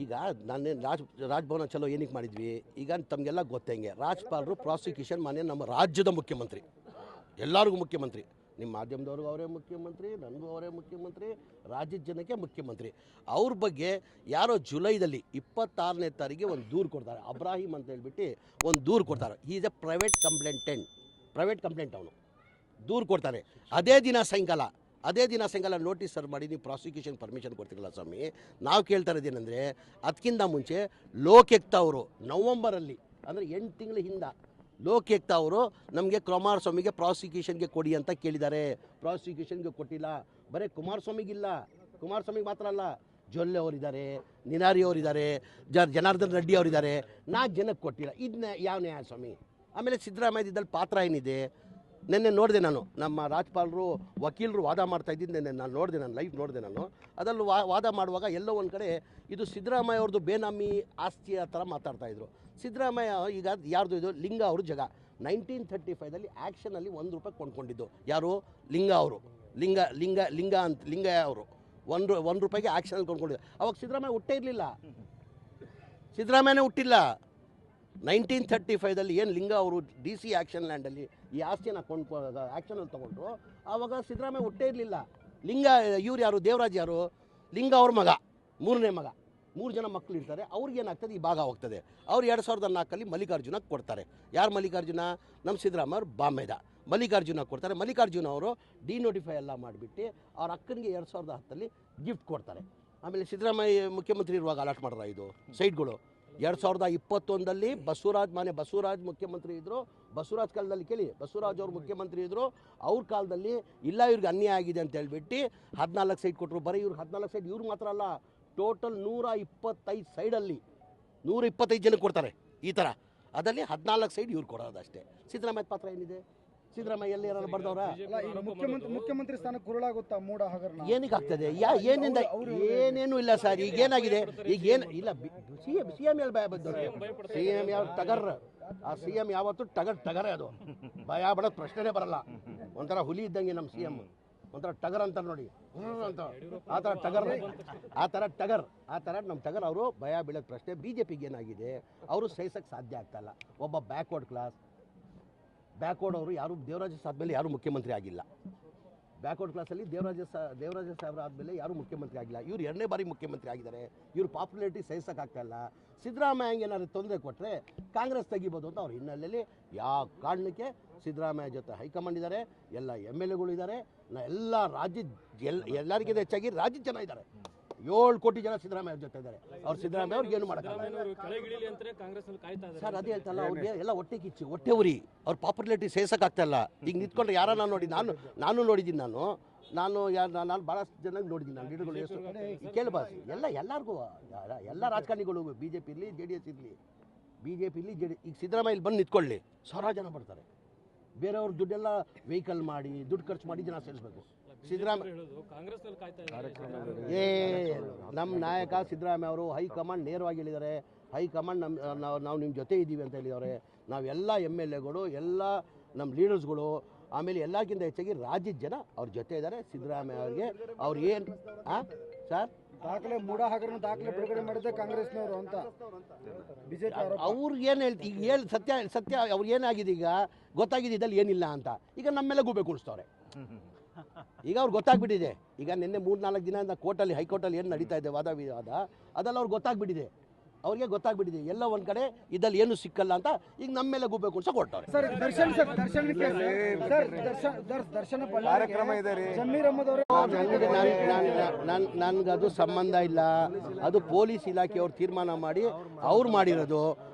ಈಗ ನಾನೇನು ರಾಜ್ಭವನ ಚಲೋ ಏನಕ್ಕೆ ಮಾಡಿದ್ವಿ, ಈಗ ತಮಗೆಲ್ಲ ಗೊತ್ತಂಗೆ ರಾಜ್ಪಾಲರು ಪ್ರಾಸಿಕ್ಯೂಷನ್ ಮಾನ್ಯ ನಮ್ಮ ರಾಜ್ಯದ ಮುಖ್ಯಮಂತ್ರಿ, ಎಲ್ಲರಿಗೂ ಮುಖ್ಯಮಂತ್ರಿ, ನಿಮ್ಮ ಮಾಧ್ಯಮದವ್ರಿಗೂ ಅವರೇ ಮುಖ್ಯಮಂತ್ರಿ, ನನಗೂ ಅವರೇ ಮುಖ್ಯಮಂತ್ರಿ, ರಾಜ್ಯದ ಜನಕ್ಕೆ ಮುಖ್ಯಮಂತ್ರಿ. ಅವ್ರ ಬಗ್ಗೆ ಯಾರೋ ಜುಲೈದಲ್ಲಿ 26ನೇ ತಾರೀಕಿಗೆ ಒಂದು ದೂರು ಕೊಡ್ತಾರೆ, ಅಬ್ರಾಹಿಂ ಅಂತ ಹೇಳ್ಬಿಟ್ಟು ಒಂದು ದೂರು ಕೊಡ್ತಾರೆ. He is A private complaint ಅವನು ದೂರು ಕೊಡ್ತಾರೆ. ಅದೇ ದಿನ ಸಾಯಂಕಾಲ ನೋಟಿಸ್ ಸರ್ವ್ ಮಾಡಿ ನೀವು ಪ್ರಾಸಿಕ್ಯೂಷನ್ ಪರ್ಮಿಷನ್ ಕೊಡ್ತಿರಲ್ಲ ಸ್ವಾಮಿ. ನಾವು ಕೇಳ್ತಾ ಇರೋದೇನೆಂದರೆ ಅದಕ್ಕಿಂತ ಮುಂಚೆ ಲೋಕಾಯುಕ್ತ ಅವರು ನವಂಬರಲ್ಲಿ ಅಂದರೆ 8 ತಿಂಗಳ ಹಿಂದೆ ಲೋಕಾಯುಕ್ತ ಅವರು ನಮಗೆ ಕುಮಾರಸ್ವಾಮಿಗೆ ಪ್ರಾಸಿಕ್ಯೂಷನ್ಗೆ ಕೊಡಿ ಅಂತ ಕೇಳಿದ್ದಾರೆ. ಪ್ರಾಸಿಕ್ಯೂಷನ್ಗೆ ಕೊಟ್ಟಿಲ್ಲ. ಬರೀ ಕುಮಾರಸ್ವಾಮಿಗೆ ಮಾತ್ರ ಅಲ್ಲ, ಜೊಲ್ಲೆ ಅವರಿದ್ದಾರೆ, ನಿನಾರಿ ಅವರಿದ್ದಾರೆ, ಜನಾರ್ದನ್ ರೆಡ್ಡಿ ಅವರಿದ್ದಾರೆ. 4 ಜನಕ್ಕೆ ಕೊಟ್ಟಿಲ್ಲ. ಇದನ್ನ ಯಾವ ನ್ಯಾಯ ಸ್ವಾಮಿ? ಆಮೇಲೆ ಸಿದ್ದರಾಮಯ್ಯದಲ್ಲಿ ಪಾತ್ರ ಏನಿದೆ? ನಿನ್ನೆ ನೋಡಿದೆ ನಾನು, ನಮ್ಮ ರಾಜ್ಪಾಲರು ವಕೀಲರು ವಾದ ಮಾಡ್ತಾ ಇದ್ದಿದ್ದು ನಿನ್ನೆ ನಾನು ನೋಡಿದೆ, ಲೈವ್ ನೋಡಿದೆ ನಾನು. ಅದರಲ್ಲಿ ವಾದ ಮಾಡುವಾಗ ಎಲ್ಲೋ ಒಂದು ಕಡೆ ಇದು ಸಿದ್ದರಾಮಯ್ಯ ಅವ್ರದ್ದು ಬೇನಾಮಿ ಆಸ್ತಿಯ ಥರ ಮಾತಾಡ್ತಾಯಿದ್ರು. ಸಿದ್ದರಾಮಯ್ಯ ಈಗ ಯಾರ್ದು ಇದು ಲಿಂಗ ಅವರು ಜಾಗ 1935ದಲ್ಲಿ ಆ್ಯಕ್ಷನಲ್ಲಿ ₹1 ಕೊಂಡ್ಕೊಂಡಿದ್ದು ಯಾರು? ಲಿಂಗ ಅವರು, ಲಿಂಗ ಅವರು ₹1 ಆ್ಯಕ್ಷನಲ್ಲಿ ಕೊಂಡ್ಕೊಂಡಿದ್ದು. ಅವಾಗ ಸಿದ್ದರಾಮಯ್ಯ ಹುಟ್ಟಿಲ್ಲ. 1935ದಲ್ಲಿ ಏನು ಲಿಂಗ ಅವರು DC ಆ್ಯಕ್ಷನ್ ಲ್ಯಾಂಡಲ್ಲಿ ಈ ಆಸ್ತಿಯನ್ನು ಆ್ಯಕ್ಷನಲ್ಲಿ ತೊಗೊಂಡ್ರು. ಆವಾಗ ಸಿದ್ದರಾಮಯ್ಯ ಹುಟ್ಟೇ ಇರಲಿಲ್ಲ. ಲಿಂಗ ಇವ್ರು ಯಾರು? ದೇವರಾಜ್ ಯಾರು? ಲಿಂಗ ಅವ್ರ ಮಗ, 3ನೇ ಮಗ. 3 ಜನ ಮಕ್ಕಳು ಇರ್ತಾರೆ. ಅವ್ರಿಗೇನಾಗ್ತದೆ, ಈ ಭಾಗ ಹೋಗ್ತದೆ. ಅವ್ರು 2004ರಲ್ಲಿ ಮಲ್ಲಿಕಾರ್ಜುನಕ್ಕೆ ಕೊಡ್ತಾರೆ. ಯಾರು ಮಲ್ಲಿಕಾರ್ಜುನ? ನಮ್ಮ ಸಿದ್ದರಾಮಯ್ಯ ಅವ್ರು ಬಾಂಬೆದ ಮಲ್ಲಿಕಾರ್ಜುನ ಕೊಡ್ತಾರೆ. ಮಲ್ಲಿಕಾರ್ಜುನ ಅವರು ಡಿನೋಟಿಫೈ ಎಲ್ಲ ಮಾಡಿಬಿಟ್ಟು ಅವ್ರ ಅಕ್ಕನಿಗೆ 2010ರಲ್ಲಿ ಗಿಫ್ಟ್ ಕೊಡ್ತಾರೆ. ಆಮೇಲೆ ಸಿದ್ದರಾಮಯ್ಯ ಮುಖ್ಯಮಂತ್ರಿ ಇರುವಾಗ ಅಲಾಟ್ ಮಾಡ್ರ ಇದು ಸೈಟ್ಗಳು. 2021ರಲ್ಲಿ ಬಸವರಾಜ್ ಮುಖ್ಯಮಂತ್ರಿ ಇದ್ದರು. ಬಸವರಾಜ್ ಕಾಲದಲ್ಲಿ ಕೇಳಿ, ಬಸವರಾಜ್ ಅವರು ಮುಖ್ಯಮಂತ್ರಿ ಇದ್ದರು. ಅವ್ರ ಕಾಲದಲ್ಲಿ ಇಲ್ಲ ಇವ್ರಿಗೆ ಅನ್ಯಾಯ ಆಗಿದೆ ಅಂತ ಹೇಳ್ಬಿಟ್ಟು 14 ಸೈಟ್ ಕೊಟ್ಟರು. ಬರೀ ಇವ್ರಿಗೆ 14 ಸೈಟ್, ಇವ್ರಿಗೆ ಮಾತ್ರ ಅಲ್ಲ, ಟೋಟಲ್ 125 ಸೈಡಲ್ಲಿ 125 ಜನಕ್ಕೆ ಕೊಡ್ತಾರೆ ಈ ಥರ. ಅದರಲ್ಲಿ 14 ಸೈಡ್ ಇವ್ರು ಕೊಡೋದಷ್ಟೇ. ಸಿದ್ದರಾಮಯ್ಯ ಪಾತ್ರ ಏನಿದೆ? ಸಿದ್ದರಾಮಯ್ಯ ಎಲ್ಲಿ ಯಾರು ಬರ್ದವ್ರ? ಮುಖ್ಯಮಂತ್ರಿ ಸ್ಥಾನ ಕುರುಳಾಗುತ್ತಾ ಮೂಡ ಹಗರಣ ಏನಕ್ಕೆ ಆಗ್ತದೆ? ಏನಿಂದ ಏನೇನು ಇಲ್ಲ ಸರ್. ಈಗೇನಾಗಿದೆ? ಈಗೇನು ಇಲ್ಲ. CM ಎಲ್ಲಿ ಭಯ ಬಂದವರು? CM ಯಾವ ಟಗರ್? ಆ CM ಯಾವತ್ತು ಟಗರೇ. ಅದು ಭಯ ಬಡೋದು ಪ್ರಶ್ನೆನೇ ಬರಲ್ಲ. ಒಂಥರ ಹುಲಿ ಇದ್ದಂಗೆ ನಮ್ಮ CM, ಒಂಥರ ಟಗರ್ ಅಂತಾರೆ ನೋಡಿ ಅಂತ. ಆ ಥರ ನಮ್ಮ ಟಗರ್ ಅವರು ಭಯ ಬೀಳೋದು ಪ್ರಶ್ನೆ. BJPಗೆ ಏನಾಗಿದೆ, ಅವರು ಸಹಿಸಕ್ಕೆ ಸಾಧ್ಯ ಆಗ್ತಾಯಿಲ್ಲ. ಒಬ್ಬ ಬ್ಯಾಕ್ವರ್ಡ್ ಅವರು ಯಾರು ದೇವರಾಜ ಆದಮೇಲೆ ಯಾರೂ ಮುಖ್ಯಮಂತ್ರಿ ಆಗಿಲ್ಲ. ಬ್ಯಾಕ್ವರ್ಡ್ ಕ್ಲಾಸಲ್ಲಿ ದೇವರಾಜ ಸಾಹೇಬ್ರ ಆದಮೇಲೆ ಯಾರೂ ಮುಖ್ಯಮಂತ್ರಿ ಆಗಿಲ್ಲ. ಇವ್ರು 2ನೇ ಬಾರಿ ಮುಖ್ಯಮಂತ್ರಿ ಆಗಿದ್ದಾರೆ. ಇವ್ರ ಪಾಪ್ಯುಲಾರಿಟಿ ಸಹಿಸೋಕ್ಕಾಗ್ತಾಯಿಲ್ಲ. ಸಿದ್ದರಾಮಯ್ಯಂಗೆ ಏನಾದ್ರು ತೊಂದರೆ ಕೊಟ್ಟರೆ ಕಾಂಗ್ರೆಸ್ ತೆಗಿಬೋದು ಅಂತ ಅವ್ರ ಹಿನ್ನೆಲೆಯಲ್ಲಿ ಯಾವ ಕಾರಣಕ್ಕೆ ಸಿದ್ದರಾಮಯ್ಯ ಜೊತೆ ಹೈಕಮಾಂಡ್ ಇದ್ದಾರೆ, ಎಲ್ಲ MLAಗಳು ಇದ್ದಾರೆ, ಎಲ್ಲ ಎಲ್ಲರಿಗಿಂತ ಹೆಚ್ಚಾಗಿ ರಾಜ್ಯದ ಜನ ಇದ್ದಾರೆ. 7 ಕೋಟಿ ಜನ ಸಿದ್ದರಾಮಯ್ಯ ಜೊತೆ ಇದ್ದಾರೆ. ಅವ್ರು ಸಿದ್ದರಾಮಯ್ಯ ಅವ್ರಿಗೆ ಏನು ಮಾಡೋಕ್ಕಾಗಲ್ಲ ಸರ್. ಅದೇ ಹೇಳ್ತಲ್ಲ, ಅವ್ರಿಗೆ ಎಲ್ಲ ಹೊಟ್ಟೆ ಕಿಚ್ಚು, ಹೊಟ್ಟೆ ಉರಿ. ಅವ್ರ ಪಾಪ್ಯುಲಾರಿಟಿ ಸೇರ್ಸೋಕ್ಕಾಗ್ತಾಯಿಲ್ಲ. ಈಗ ನಿಂತ್ಕೊಂಡ್ರೆ ಯಾರನ್ನ ನೋಡಿ, ನಾನು ನೋಡಿದ್ದೀನಿ. ನಾನು ಭಾಳಷ್ಟು ಜನಕ್ಕೆ ನೋಡಿದ್ದೀನಿ. ನಾನು ಲೀಡರ್ಗಳು ಎಷ್ಟು ಕೇಳಬಾರ್ದು. ಎಲ್ಲರಿಗೂ ಎಲ್ಲ ರಾಜಕಾರಣಿಗಳು BJP ಇರಲಿ, JDS ಇರಲಿ, BJP ಇರಲಿ, ಈಗ ಸಿದ್ದರಾಮಯ್ಯ ಇಲ್ಲಿ ಬಂದು ನಿಂತ್ಕೊಳ್ಳಿ, 1000 ಜನ ಬರ್ತಾರೆ. ಬೇರೆಯವ್ರ ದುಡ್ಡೆಲ್ಲ ವೆಹಿಕಲ್ ಮಾಡಿ, ದುಡ್ಡು ಖರ್ಚು ಮಾಡಿ ಜನ ಸೇರಿಸ್ಬೇಕು. ಸಿದ್ದರಾಮಯ್ಯ ನಮ್ಮ ನಾಯಕ ಸಿದ್ದರಾಮಯ್ಯ ಅವರು ಹೈಕಮಾಂಡ್ ನೇರವಾಗಿ ಹೇಳಿದ್ದಾರೆ. ಹೈಕಮಾಂಡ್ ನಾವು ನಿಮ್ಮ ಜೊತೆ ಇದ್ದೀವಿ ಅಂತ ಹೇಳಿದ್ದಾರೆ. ನಾವೆಲ್ಲ MLAಗಳು, ಎಲ್ಲ ನಮ್ಮ ಲೀಡರ್ಸ್ಗಳು, ಆಮೇಲೆ ಎಲ್ಲಕ್ಕಿಂತ ಹೆಚ್ಚಾಗಿ ರಾಜ್ಯದ ಜನ ಅವ್ರ ಜೊತೆ ಇದ್ದಾರೆ. ಸಿದ್ದರಾಮಯ್ಯ ಅವ್ರಿಗೆ ಅವ್ರು ಏನು ಸರ್ ದಾಖಲೆ ಮೂಡ ಹಗರಣ ದಾಖಲೆ ಬಿಡುಗಡೆ ಮಾಡಿದ್ದೆ ಕಾಂಗ್ರೆಸ್ನವರು ಅಂತ BJP ಅವ್ರಿಗೆ ಏನು ಹೇಳ್ತಿ? ಈಗ ಸತ್ಯ ಅವ್ರು ಏನಾಗಿದೆ, ಈಗ ಗೊತ್ತಾಗಿದೆ ಇದ್ದಲ್ಲಿ ಏನಿಲ್ಲ ಅಂತ. ಈಗ ನಮ್ಮೆಲ್ಲ ಗೂಬೆ ಕುಣಿಸ್ತವ್ರೆ. ಈಗ ಅವ್ರಿಗೆ ಗೊತ್ತಾಗ್ಬಿಟ್ಟಿದೆ. ಈಗ ನಿನ್ನೆ 3-4 ದಿನದಿಂದ ಕೋರ್ಟಲ್ಲಿ, ಹೈಕೋರ್ಟಲ್ಲಿ ಏನು ನಡೀತಾ ಇದೆ ವಾದ ವಿವಾದ, ಅದೆಲ್ಲ ಅವ್ರಿಗೆ ಗೊತ್ತಾಗ್ಬಿಟ್ಟಿದೆ. ಎಲ್ಲ ಒಂದು ಕಡೆ ಇದ್ದಲ್ಲಿ ಏನು ಸಿಕ್ಕಲ್ಲ ಅಂತ ಈಗ ನಮ್ಮ ಮೇಲೆ ಗುಬ್ಬೆ ಕುಡ್ಸ ಕೊಟ್ಟವ್ರೆ. ಸರ್ ದರ್ಶನ ನನ್ಗದು ಸಂಬಂಧ ಇಲ್ಲ. ಅದು ಪೊಲೀಸ್ ಇಲಾಖೆಯವ್ರು ತೀರ್ಮಾನ ಮಾಡಿ ಅವ್ರು ಮಾಡಿರೋದು.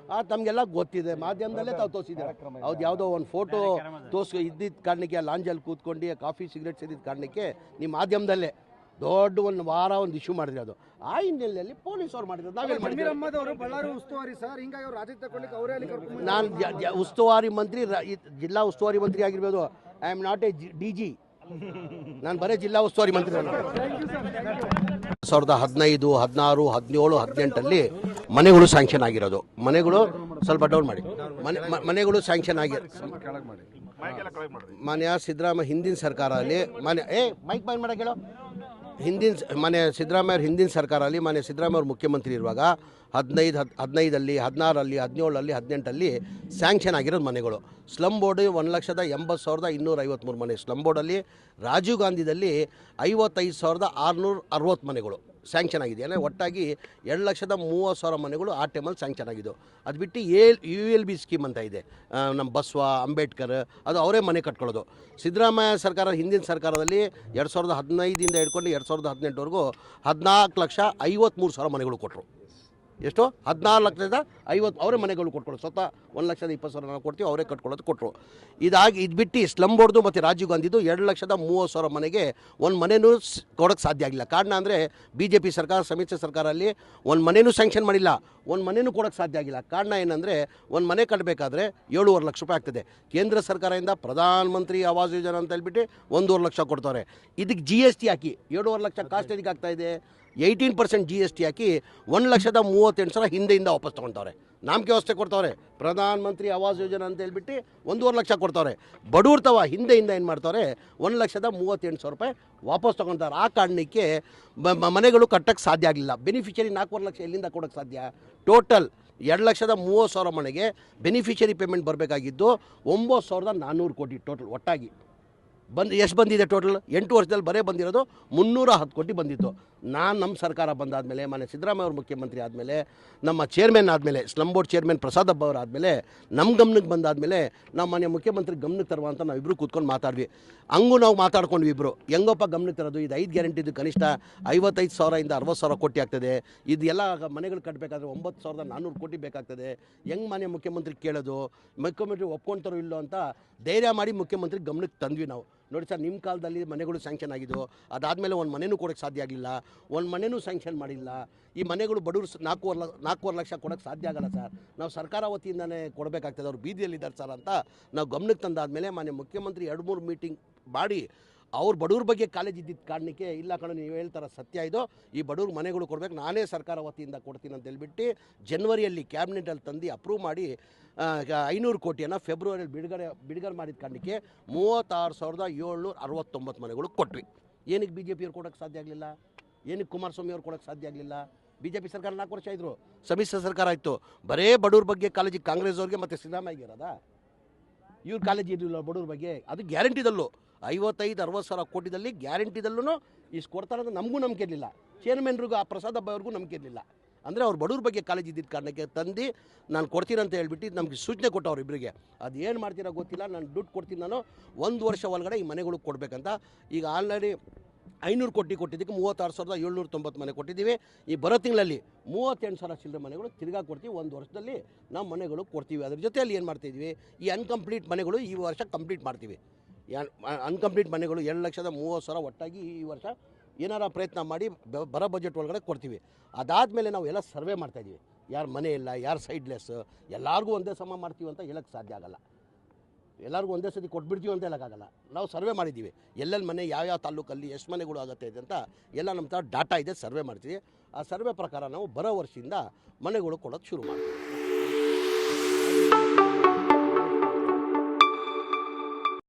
ತಮಗೆಲ್ಲ ಗೊತ್ತಿದೆ, ಮಾಧ್ಯಮದಲ್ಲೇ ತಾವು ತೋರಿಸಿದ್ದಾರೆ. ಹೌದು, ಯಾವುದೋ ಒಂದು ಫೋಟೋ ಇದ್ದಿದ್ದ ಕಾರಣಕ್ಕೆ ಲಾಂಜಲ್ಲಿ ಕೂತ್ಕೊಂಡು ಕಾಫಿ ಸಿಗರೇಟ್ ಸೇದಿದ್ದ ಕಾರಣಕ್ಕೆ ನಿಮ್ಮ ಮಾಧ್ಯಮದಲ್ಲೇ ದೊಡ್ಡ ಒಂದು ವಾರ ಒಂದು ಇಶ್ಯೂ ಮಾಡಿದ್ರೆ ಅದು ಆ ಹಿನ್ನೆಲೆಯಲ್ಲಿ ಪೊಲೀಸ್ ಅವ್ರು ಮಾಡಿದ್ರು. ನಾವೇನು ಮಾಡಿದ್ವಿ? ನಾನು ಉಸ್ತುವಾರಿ ಮಂತ್ರಿ, ಜಿಲ್ಲಾ ಉಸ್ತುವಾರಿ ಮಂತ್ರಿ ಆಗಿರ್ಬೋದು. I am not A DG. ನಾನು ಬರೀ ಜಿಲ್ಲಾ ಉಸ್ತುವಾರಿ ಮಂತ್ರಿ. 2015, 16, 17, 18 ಮನೆಗಳು ಸ್ಯಾಂಕ್ಷನ್ ಆಗಿರೋದು. ಮನೆಗಳು ಸ್ವಲ್ಪ ಡೌನ್ ಮಾಡಿ. ಮನೆಗಳು ಸ್ಯಾಂಕ್ಷನ್ ಮಾನ್ಯ ಸಿದ್ದರಾಮಯ್ಯ ಹಿಂದಿನ ಸರ್ಕಾರದಲ್ಲಿ ಮೈಕ್ ಬಂದ್ ಮಾಡಕ್ಕೆ ಹೇಳೋ. ಹಿಂದಿನ ಸರ್ಕಾರದಲ್ಲಿ ಮಾನ್ಯ ಸಿದ್ದರಾಮಯ್ಯ ಅವರು ಮುಖ್ಯಮಂತ್ರಿ ಇರುವಾಗ 15 16 17 18 ಸ್ಯಾಂಕ್ಷನ್ ಆಗಿರೋದು ಮನೆಗಳು. ಸ್ಲಮ್ ಬೋರ್ಡ್ 1,80,253 ಮನೆ ಸ್ಲಮ್ ಬೋರ್ಡಲ್ಲಿ. ರಾಜೀವ್ ಗಾಂಧಿದಲ್ಲಿ 55,660 ಮನೆಗಳು ಸ್ಯಾಂಕ್ಷನ್ ಆಗಿದೆ. ಅಂದರೆ ಒಟ್ಟಾಗಿ 2,30,000 ಮನೆಗಳು ಆ ಟೈಮಲ್ಲಿ ಸ್ಯಾಂಕ್ಷನ್ ಆಗಿದ್ದು. ಅದು ಬಿಟ್ಟು ULB ಸ್ಕೀಮ್ ಅಂತ ಇದೆ, ನಮ್ಮ ಬಸವ ಅಂಬೇಡ್ಕರ್, ಅದು ಅವರೇ ಮನೆ ಕಟ್ಕೊಳ್ಳೋದು. ಸಿದ್ದರಾಮಯ್ಯ ಸರ್ಕಾರ ಹಿಂದಿನ ಸರ್ಕಾರದಲ್ಲಿ 2015 ಹಿಡ್ಕೊಂಡು 2018ವರೆಗೂ 14,53,000 ಮನೆಗಳು ಕೊಟ್ಟರು. ಎಷ್ಟು? 14,50,000 ಅವರೇ ಮನೆಗಳು ಕೊಟ್ಕೊಳ್ಳೋದು. ಸ್ವತಃ 1,20,000 ನಾವು ಕೊಡ್ತೀವಿ, ಅವರೇ ಕಟ್ಕೊಳ್ಳೋದು ಕೊಟ್ಟರು. ಇದು ಬಿಟ್ಟು ಸ್ಲಮ್ ಬೋರ್ಡ್ದು ಮತ್ತು ರಾಜೀವ್ ಗಾಂಧಿದು 2,30,000 ಮನೆಗೆ ಒಂದು ಮನೆಯೂ ಕೊಡೋಕ್ಕೆ ಸಾಧ್ಯ ಆಗಿಲ್ಲ. ಕಾರಣ ಅಂದರೆ BJP ಸರ್ಕಾರ, ಸಮ್ಮಿಶ್ರ ಸರ್ಕಾರದಲ್ಲಿ ಒಂದು ಮನೆಯೂ ಸ್ಯಾಂಕ್ಷನ್ ಮಾಡಿಲ್ಲ, ಒಂದು ಮನೆಯೂ ಕೊಡೋಕ್ಕೆ ಸಾಧ್ಯ ಆಗಿಲ್ಲ. ಕಾರಣ ಏನಂದರೆ ಒಂದು ಮನೆ ಕಟ್ಟಬೇಕಾದ್ರೆ 7.5 ಲಕ್ಷ ರೂಪಾಯಿ ಆಗ್ತದೆ. ಕೇಂದ್ರ ಸರ್ಕಾರದಿಂದ ಪ್ರಧಾನ ಮಂತ್ರಿ ಆವಾಸ್ ಯೋಜನೆ ಅಂತ ಹೇಳ್ಬಿಟ್ಟು 1.5 ಲಕ್ಷ ಕೊಡ್ತಾರೆ. ಇದಕ್ಕೆ GST ಹಾಕಿ 7.5 ಲಕ್ಷ ಕಾಸ್ಟ್ ಎದಕ್ಕೆ ಆಗ್ತಾಯಿದೆ? 18% GST ಹಾಕಿ 1,38,000 ಹಿಂದೆಯಿಂದ ವಾಪಸ್ ತೊಗೊಳ್ತವ್ರೆ. ನಾಮಕೆ ವ್ಯವಸ್ಥೆ ಕೊಡ್ತವ್ರೆ. ಪ್ರಧಾನ ಮಂತ್ರಿ ಆವಾಸ್ ಯೋಜನೆ ಅಂತ ಹೇಳ್ಬಿಟ್ಟು 1.5 ಲಕ್ಷ ಕೊಡ್ತವ್ರೆ. ಬಡವ್ರ ಹಿಂದೆಯಿಂದ ಏನು ಮಾಡ್ತವ್ರೆ? 1,38,000 ರೂಪಾಯಿ ವಾಪಸ್ ತೊಗೊಳ್ತಾರೆ. ಆ ಕಾರಣಕ್ಕೆ ಮನೆಗಳು ಕಟ್ಟಕ್ಕೆ ಸಾಧ್ಯ ಆಗಲಿಲ್ಲ. ಬೆನಿಫಿಷರಿ 4.5 ಲಕ್ಷ ಎಲ್ಲಿಂದ ಕೊಡೋಕ್ಕೆ ಸಾಧ್ಯ? ಟೋಟಲ್ 2,30,000 ಮನೆಗೆ ಬೆನಿಫಿಷರಿ ಪೇಮೆಂಟ್ ಬರಬೇಕಾಗಿದ್ದು 9,400 ಕೋಟಿ ಟೋಟಲ್ ಒಟ್ಟಾಗಿ ಎಷ್ಟು ಬಂದಿದೆ ಟೋಟಲ್? 8 ವರ್ಷದಲ್ಲಿ ಬರೇ ಬಂದಿರೋದು 310 ಕೋಟಿ ಬಂದಿತ್ತು. ನಮ್ಮ ಸರ್ಕಾರ ಬಂದಾದಮೇಲೆ, ಮಾನ್ಯ ಸಿದ್ದರಾಮಯ್ಯ ಅವರು ಮುಖ್ಯಮಂತ್ರಿ ಆದಮೇಲೆ, ನಮ್ಮ ಚೇರ್ಮನ್ ಆದಮೇಲೆ, ಸ್ಲಮ್ ಬೋರ್ಡ್ ಚೇರ್ಮನ್ ಪ್ರಸಾದ್ ಹಬ್ಬ ಅವರು ಆದಮೇಲೆ, ನಮ್ಮ ಗಮನಕ್ಕೆ ಬಂದಾದಮೇಲೆ ನಾವು ಮಾನ್ಯ ಮುಖ್ಯಮಂತ್ರಿ ಗಮನಕ್ಕೆ ತರುವ ಅಂತ ನಾವಿಬ್ಬರು ಕೂತ್ಕೊಂಡು ಮಾತಾಡ್ವಿ. ಹಂಗೂ ನಾವು ಮಾತಾಡ್ಕೊಂಡ್ವಿ ಇಬ್ಬರು. ಹೆಂಗಪ್ಪ ಗಮನಕ್ಕೆ ತರೋದು? ಇದು 5 ಗ್ಯಾರಂಟಿದು ಕನಿಷ್ಠ 55,000 60,000 ಕೋಟಿ ಆಗ್ತದೆ. ಇದು ಎಲ್ಲ ಮನೆಗಳು ಕಟ್ಟಬೇಕಾದ್ರೆ 9,400 ಕೋಟಿ ಬೇಕಾಗ್ತದೆ. ಹೆಂಗೆ ಮಾನ್ಯ ಮುಖ್ಯಮಂತ್ರಿ ಕೇಳೋದು? ಮುಖ್ಯಮಂತ್ರಿ ಒಪ್ಕೊಳ್ತಾರೋ ಇಲ್ಲೋ ಅಂತ ಧೈರ್ಯ ಮಾಡಿ ಮುಖ್ಯಮಂತ್ರಿ ಗಮನಕ್ಕೆ ತಂದ್ವಿ ನಾವು. ನೋಡಿ ಸರ್, ನಿಮ್ಮ ಕಾಲದಲ್ಲಿ ಮನೆಗಳು ಸ್ಯಾಂಕ್ಷನ್ ಆಗಿದ್ದು, ಅದಾದಮೇಲೆ ಒಂದು ಮನೆಯೂ ಕೊಡೋಕ್ಕೆ ಸಾಧ್ಯ ಆಗಲಿಲ್ಲ, ಒಂದು ಮನೆಯೂ ಸ್ಯಾಂಕ್ಷನ್ ಮಾಡಿಲ್ಲ. ಈ ಮನೆಗಳು ಬಡವರು 4.5 ಲಕ್ಷ ಕೊಡೋಕ್ಕೆ ಸಾಧ್ಯ ಆಗಲ್ಲ ಸರ್. ನಾವು ಸರ್ಕಾರ ವತಿಯಿಂದನೇ ಕೊಡಬೇಕಾಗ್ತದೆ, ಅವ್ರು ಬೀದಿಯಲ್ಲಿದ್ದಾರೆ ಸರ್ ಅಂತ ನಾವು ಗಮನಕ್ಕೆ ತಂದಾದಮೇಲೆ ಮಾನ್ಯ ಮುಖ್ಯಮಂತ್ರಿ 2-3 ಮೀಟಿಂಗ್ ಮಾಡಿ ಅವ್ರು ಬಡವ್ರ ಬಗ್ಗೆ ಕಾಲೇಜ್ ಇದ್ದಿದ್ದ ಕಾರಣಕ್ಕೆ, ಇಲ್ಲ ಕಣೋ ನೀವು ಹೇಳ್ತಾರ ಸತ್ಯ ಇದು, ಈ ಬಡವ್ರ ಮನೆಗಳು ಕೊಡಬೇಕು, ನಾನೇ ಸರ್ಕಾರ ವತಿಯಿಂದ ಕೊಡ್ತೀನಿ ಅಂತ ಹೇಳ್ಬಿಟ್ಟು ಜನವರಿಯಲ್ಲಿ ಕ್ಯಾಬಿನೆಟಲ್ಲಿ ತಂದು ಅಪ್ರೂವ್ ಮಾಡಿ 500 ಕೋಟಿಯನ್ನು ಫೆಬ್ರವರಿಯಲ್ಲಿ ಬಿಡುಗಡೆ ಮಾಡಿದ ಕಾರಣಕ್ಕೆ 36,769 ಮನೆಗಳು ಕೊಟ್ವಿ. ಏನಕ್ಕೆ BJP ಅವ್ರು ಕೊಡೋಕ್ಕೆ ಸಾಧ್ಯ ಆಗಲಿಲ್ಲ? ಏನಕ್ಕೆ ಕುಮಾರಸ್ವಾಮಿ ಅವ್ರು ಕೊಡೋಕ್ಕೆ ಸಾಧ್ಯ ಆಗಲಿಲ್ಲ? BJP ಸರ್ಕಾರ 4 ವರ್ಷ ಇದ್ದರು, ಸಮ್ಮಿಶ್ರ ಸರ್ಕಾರ ಆಯಿತು. ಬರೇ ಬಡವ್ರ ಬಗ್ಗೆ ಕಾಲೇಜಿಗೆ ಕಾಂಗ್ರೆಸ್ ಅವ್ರಿಗೆ ಮತ್ತು ಸಿದ್ದರಾಮಯ್ಯಗೆ ಇರೋದಾ? ಇವ್ರ ಕಾಲೇಜ್ ಇರಲಿಲ್ಲ ಬಡವ್ರ ಬಗ್ಗೆ. ಅದು ಗ್ಯಾರಂಟಿದಲ್ಲೂ 55-60 ಸಾವಿರ ಕೋಟಿದಲ್ಲಿ ಗ್ಯಾರಂಟಿದಲ್ಲೂ ಇಷ್ಟು ಕೊಡ್ತಾರೆ ಅಂತ ನಮಗೂ ನಂಬಿಕೆ ಇರಲಿಲ್ಲ. ಚೇರ್ಮನ್ರಿಗೂ ಆ ಪ್ರಸಾದ್ ಹಬ್ಬ ಅವ್ರಿಗೂ ನಂಬಿಕೆ ಇರಲಿಲ್ಲ. ಅಂದರೆ ಅವ್ರು ಬಡವ್ರ ಬಗ್ಗೆ ಕಾಲೇಜ್ ಇದ್ದಿದ್ದ ಕಾರಣಕ್ಕೆ ತಂದು ನಾನು ಕೊಡ್ತೀನಿ ಅಂತ ಹೇಳ್ಬಿಟ್ಟು ನಮಗೆ ಸೂಚನೆ ಕೊಟ್ಟವ್ರು ಇಬ್ಬರಿಗೆ. ಅದು ಏನು ಮಾಡ್ತೀರೋ ಗೊತ್ತಿಲ್ಲ, ನಾನು ದುಡ್ಡು ಕೊಡ್ತೀನಿ, ನಾನು 1 ವರ್ಷ ಒಳಗಡೆ ಈ ಮನೆಗಳು ಕೊಡಬೇಕಂತ. ಈಗ ಆಲ್ರೆಡಿ 500 ಕೋಟಿ ಕೊಟ್ಟಿದ್ದಕ್ಕೆ 36,790 ಮನೆ ಕೊಟ್ಟಿದ್ದೀವಿ. ಈ ಬರೋ ತಿಂಗಳಲ್ಲಿ 38,000 ಚಿಲ್ಲರೆ ಮನೆಗಳು ತಿರ್ಗಾ ಕೊಡ್ತೀವಿ. 1 ವರ್ಷದಲ್ಲಿ ನಾವು ಮನೆಗಳು ಕೊಡ್ತೀವಿ. ಅದ್ರ ಜೊತೆಯಲ್ಲಿ ಏನು ಮಾಡ್ತಿದ್ವಿ, ಈ ಅನ್ಕಂಪ್ಲೀಟ್ ಮನೆಗಳು ಈ ವರ್ಷ ಕಂಪ್ಲೀಟ್ ಮಾಡ್ತೀವಿ. ಅನ್ಕಂಪ್ಲೀಟ್ ಮನೆಗಳು 2,30,000 ಒಟ್ಟಾಗಿ ಈ ವರ್ಷ ಏನಾರ ಪ್ರಯತ್ನ ಮಾಡಿ ಬರೋ ಬಜೆಟ್ ಒಳಗಡೆ ಕೊಡ್ತೀವಿ. ಅದಾದಮೇಲೆ ನಾವು ಎಲ್ಲ ಸರ್ವೆ ಮಾಡ್ತಾಯಿದ್ವಿ. ಯಾರು ಮನೆ ಇಲ್ಲ, ಯಾರು ಸೈಡ್ಲೆಸ್, ಎಲ್ಲರಿಗೂ ಒಂದೇ ಸಮ ಮಾಡ್ತೀವಿ ಅಂತ ಹೇಳೋಕ್ಕೆ ಸಾಧ್ಯ ಆಗಲ್ಲ. ಎಲ್ಲರಿಗೂ ಒಂದೇ ಸತಿ ಕೊಟ್ಬಿಡ್ತೀವಿ ಅಂತ ಹೇಳೋಕ್ಕಾಗಲ್ಲ. ನಾವು ಸರ್ವೆ ಮಾಡಿದ್ದೀವಿ, ಎಲ್ಲೆಲ್ಲಿ ಮನೆ ಯಾವ ತಾಲೂಕಲ್ಲಿ ಎಷ್ಟು ಮನೆಗಳು ಆಗುತ್ತೆ ಇದೆ ಅಂತ ಎಲ್ಲ ನಮ್ಮ ಥರ ಡಾಟಾ ಇದೆ, ಸರ್ವೆ ಮಾಡ್ತೀವಿ. ಆ ಸರ್ವೆ ಪ್ರಕಾರ ನಾವು ಬರೋ ವರ್ಷದಿಂದ ಮನೆಗಳು ಕೊಡೋದು ಶುರು ಮಾಡ್ತೀವಿ.